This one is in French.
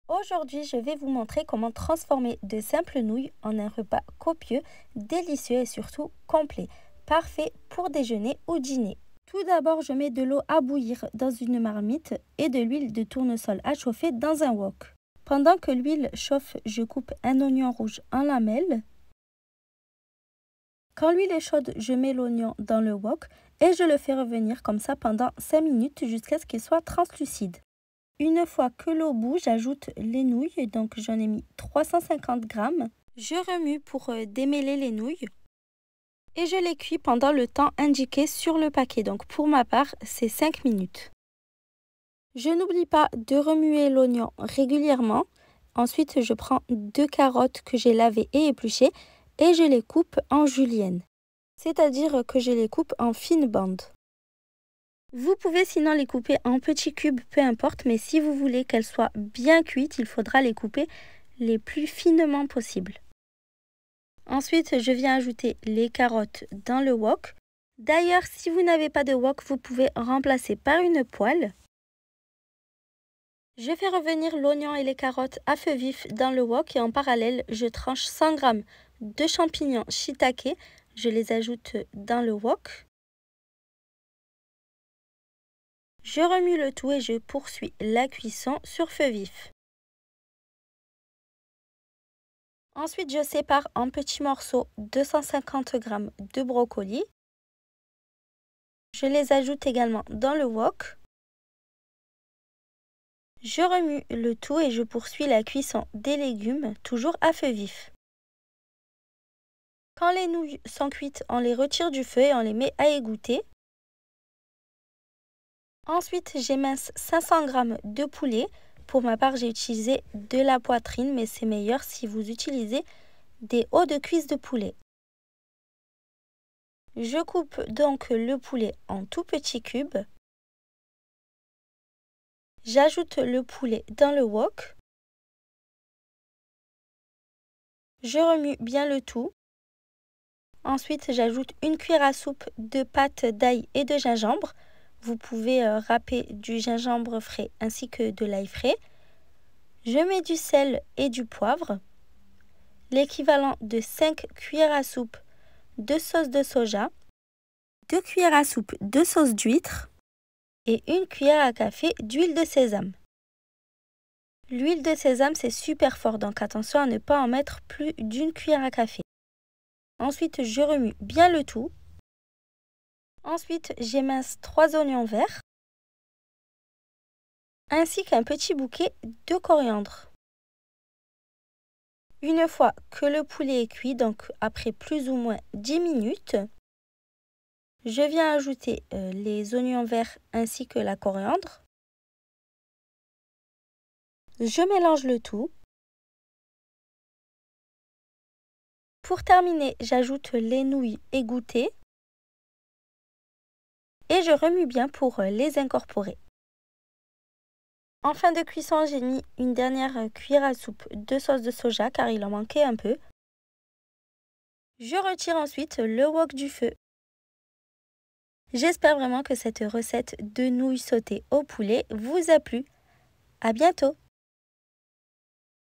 Aujourd'hui, je vais vous montrer comment transformer de simples nouilles en un repas copieux, délicieux et surtout complet, parfait pour déjeuner ou dîner. Tout d'abord, je mets de l'eau à bouillir dans une marmite et de l'huile de tournesol à chauffer dans un wok. Pendant que l'huile chauffe, je coupe un oignon rouge en lamelles. Quand l'huile est chaude, je mets l'oignon dans le wok et je le fais revenir comme ça pendant 5 minutes jusqu'à ce qu'il soit translucide. Une fois que l'eau bout, j'ajoute les nouilles, donc j'en ai mis 350 grammes. Je remue pour démêler les nouilles et je les cuis pendant le temps indiqué sur le paquet. Donc pour ma part, c'est 5 minutes. Je n'oublie pas de remuer l'oignon régulièrement. Ensuite, je prends 2 carottes que j'ai lavées et épluchées et je les coupe en julienne, c'est-à-dire que je les coupe en fines bandes. Vous pouvez sinon les couper en petits cubes, peu importe, mais si vous voulez qu'elles soient bien cuites, il faudra les couper les plus finement possible. Ensuite, je viens ajouter les carottes dans le wok. D'ailleurs, si vous n'avez pas de wok, vous pouvez remplacer par une poêle. Je fais revenir l'oignon et les carottes à feu vif dans le wok et en parallèle, je tranche 100 g de champignons shiitake. Je les ajoute dans le wok. Je remue le tout et je poursuis la cuisson sur feu vif. Ensuite, je sépare en petits morceaux 250 g de brocoli. Je les ajoute également dans le wok. Je remue le tout et je poursuis la cuisson des légumes, toujours à feu vif. Quand les nouilles sont cuites, on les retire du feu et on les met à égoutter. Ensuite, j'émince 500 g de poulet. Pour ma part, j'ai utilisé de la poitrine, mais c'est meilleur si vous utilisez des hauts de cuisse de poulet. Je coupe donc le poulet en tout petits cubes. J'ajoute le poulet dans le wok. Je remue bien le tout. Ensuite, j'ajoute une cuillère à soupe de pâte d'ail et de gingembre. Vous pouvez râper du gingembre frais ainsi que de l'ail frais. Je mets du sel et du poivre, l'équivalent de 5 cuillères à soupe de sauce de soja, 2 cuillères à soupe de sauce d'huître et 1 cuillère à café d'huile de sésame. L'huile de sésame, c'est super fort, donc attention à ne pas en mettre plus d'1 cuillère à café. Ensuite, je remue bien le tout. Ensuite, j'émince 3 oignons verts ainsi qu'un petit bouquet de coriandre. Une fois que le poulet est cuit, donc après plus ou moins 10 minutes, je viens ajouter les oignons verts ainsi que la coriandre. Je mélange le tout. Pour terminer, j'ajoute les nouilles égouttées et je remue bien pour les incorporer. En fin de cuisson, j'ai mis une dernière cuillère à soupe de sauce de soja car il en manquait un peu. Je retire ensuite le wok du feu. J'espère vraiment que cette recette de nouilles sautées au poulet vous a plu. À bientôt!